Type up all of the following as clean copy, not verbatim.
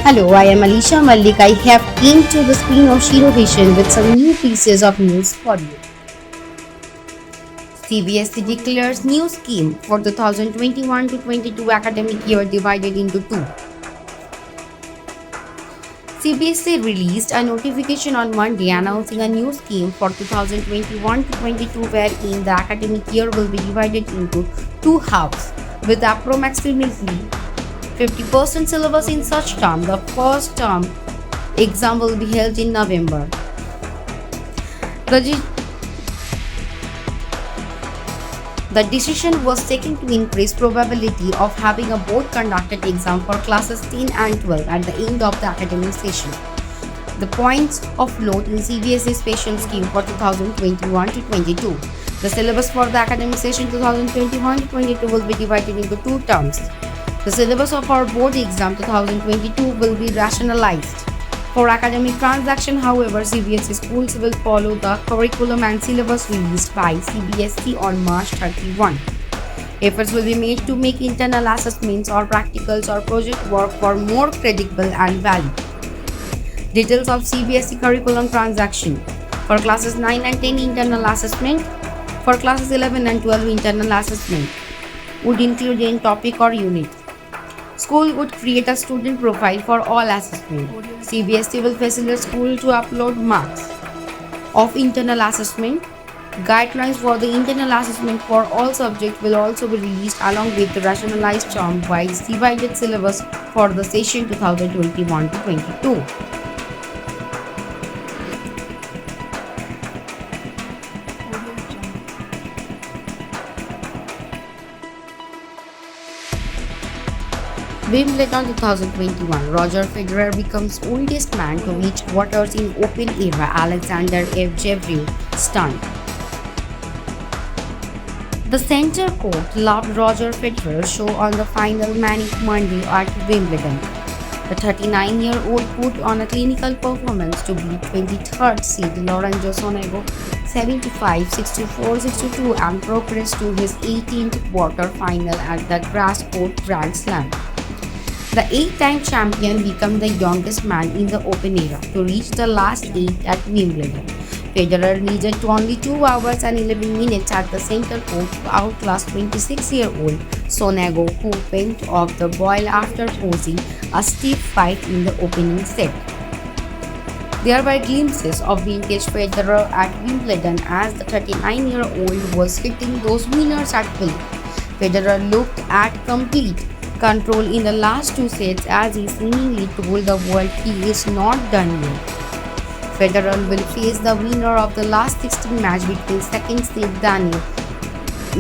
Hello, I am Alisha Malik. I have came to the screen of Shiro Vision with some new pieces of news for you. CBSE declares new scheme for the 2021 to 22 academic year divided into two. CBSE released a notification on Monday announcing a new scheme for 2021 to 22 wherein the academic year will be divided into two halves with approximately 50% syllabus in such term. The first term exam will be held in November. The, the decision was taken to increase probability of having a board conducted exam for classes 10 and 12 at the end of the academic session. The points of note in CBSE special scheme for 2021 to 22. The syllabus for the academic session 2021 to 22 will be divided into two terms. The syllabus of our board exam 2022 will be rationalized. For academic transaction, however, CBSE schools will follow the curriculum and syllabus released by CBSE on March 31. Efforts will be made to make internal assessments or practicals or project work for more credible and valid. Details of CBSE curriculum transaction. For classes 9 and 10 internal assessment. For classes 11 and 12 internal assessment would include any topic or unit. School would create a student profile for all assessment. CBSE will facilitate school to upload marks of internal assessment. Guidelines for the internal assessment for all subjects will also be released along with the rationalized term-wise divided syllabus for the session 2021 to 22. Wimbledon 2021. Roger Federer becomes oldest man to reach quarters in open era. Alexander Zverev stunned. The center court loved Roger Federer's show on the final manic Monday at Wimbledon. The 39-year-old put on a clinical performance to beat 23rd seed Lorenzo Sonego 75, 64, 62 and progress to his 18th quarter final at the grass court Grand Slam. The 8-time champion became the youngest man in the Open era to reach the last 8 at Wimbledon. Federer needed only 2 hours and 11 minutes at the center court to outclass 26-year-old Sonego, who went off the boil after posing a stiff fight in the opening set. There were glimpses of vintage Federer at Wimbledon as the 39-year-old was hitting those winners at will. Federer looked at complete control in the last 2 sets as he seemingly told the world he is not done yet. Federer will face the winner of the last 16 match between second seed Daniil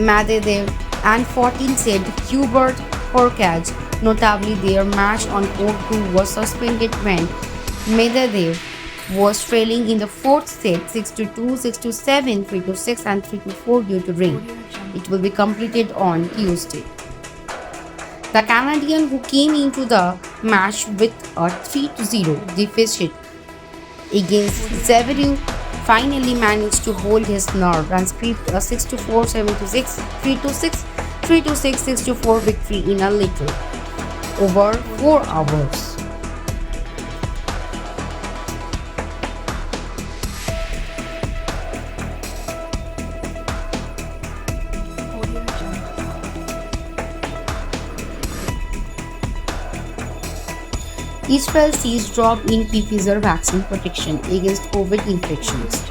Medvedev and 14th seed Hubert Hurkacz. Notably, their match on court 2 was suspended when Medvedev was trailing in the 4th set 6-2, 6-7, 3-6 and 3-4 due to rain. It will be completed on Tuesday. The Canadian, who came into the match with a 3-0 deficit against Zverev, finally managed to hold his nerve and script a 6-4, 7-6, 3-6, 3-6, 6-4 victory in a little over 4 hours. Israel sees drop in Pfizer vaccine protection against COVID infections.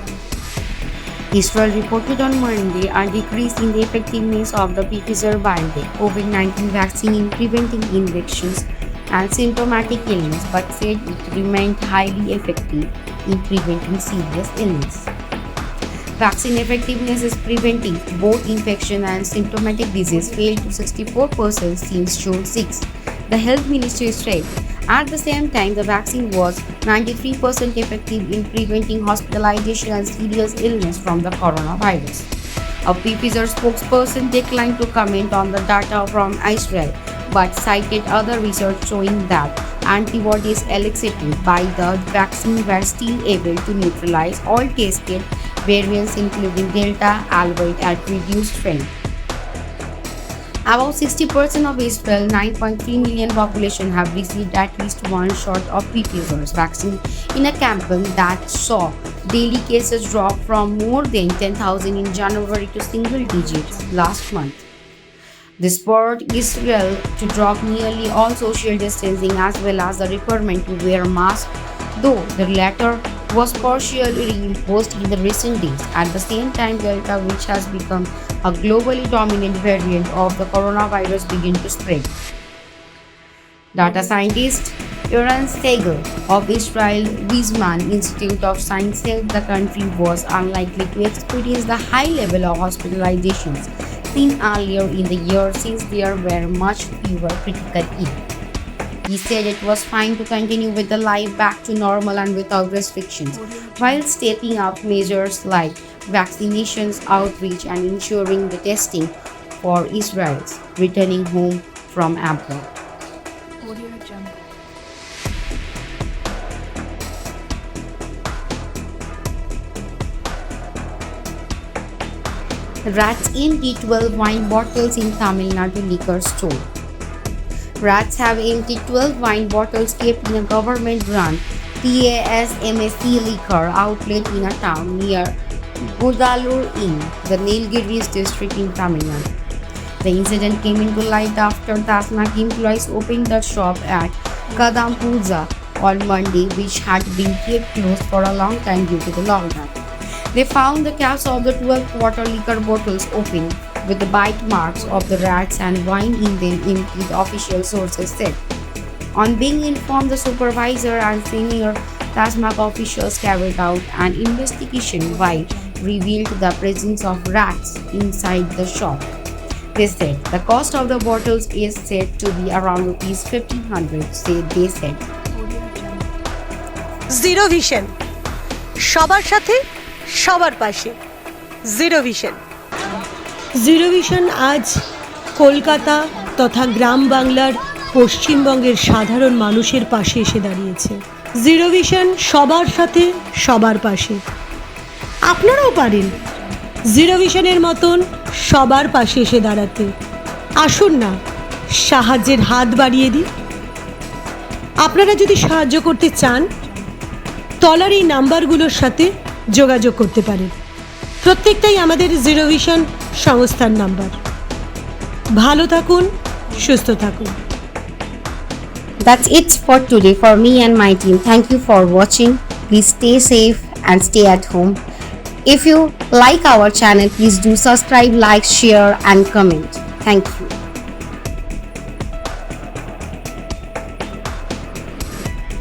Israel reported on Monday a decrease in the effectiveness of the Pfizer-BioNTech COVID-19 vaccine in preventing infections and symptomatic illness, but said it remained highly effective in preventing serious illness. Vaccine effectiveness is preventing both infection and symptomatic disease fell to 64% since June 6, the health ministry said. At the same time, the vaccine was 93% effective in preventing hospitalization and serious illness from the coronavirus. A Pfizer spokesperson declined to comment on the data from Israel, but cited other research showing that antibodies elicited by the vaccine were still able to neutralize all tested variants including Delta, albeit at reduced strength. About 60% of Israel's 9.3 million population have received at least one shot of Pfizer's vaccine in a campaign that saw daily cases drop from more than 10,000 in January to single digits last month. This spurred Israel to drop nearly all social distancing as well as the requirement to wear masks, though the latter was partially reinforced in the recent days. At the same time, Delta, which has become a globally dominant variant of the coronavirus, began to spread. Data scientist Aaron Steger of Israel Weizmann Institute of Science said the country was unlikely to experience the high level of hospitalizations seen earlier in the year since there were much fewer critical ill. He said it was fine to continue with the life back to normal and without restrictions, while stepping up measures like vaccinations, outreach, and ensuring the testing for Israelis returning home from abroad. Rats empty 12 wine bottles in Tamil Nadu liquor store. Rats have emptied 12 wine bottles kept in a government-run TASMSC liquor outlet in a town near Gudalur in the Nilgiris district in Tamil Nadu. The incident came into light after Tasmak employees opened the shop at Kadampuza on Monday, which had been kept closed for a long time due to the lockdown. They found the caps of the 12-quarter liquor bottles open, with the bite marks of the rats and wine in them emptied, official sources said. On being informed, the supervisor and senior Tasmak officials carried out an investigation which revealed the presence of rats inside the shop. They said the cost of the bottles is said to be around rupees 1,500, they said. Zero vision, সবার সাথে সবার পাশে। Zero vision. Zero vision আজ কলকাতা তথা গ্রাম বাংলার পশ্চিমবঙ্গের সাধারণ মানুষের পাশে এসে দাঁড়িয়েছে। জিরো ভিশন সবার সাথে সবার পাশে। আপনারাও পারেন জিরো ভিশনের মতন সবার পাশে এসে দাঁড়াতে। আসুন না, সাহায্যের হাত বাড়িয়ে দিই। আপনারা যদি সাহায্য করতে চান, তলার এই নাম্বারগুলোর সাথে যোগাযোগ করতে পারেন। প্রত্যেকটাই আমাদের জিরো ভিশন সংস্থার নাম্বার। ভালো থাকুন, সুস্থ থাকুন। That's it for today for me and my team. Thank you for watching. Please stay safe and stay at home. If you like our channel, please do subscribe, like, share and comment. Thank you.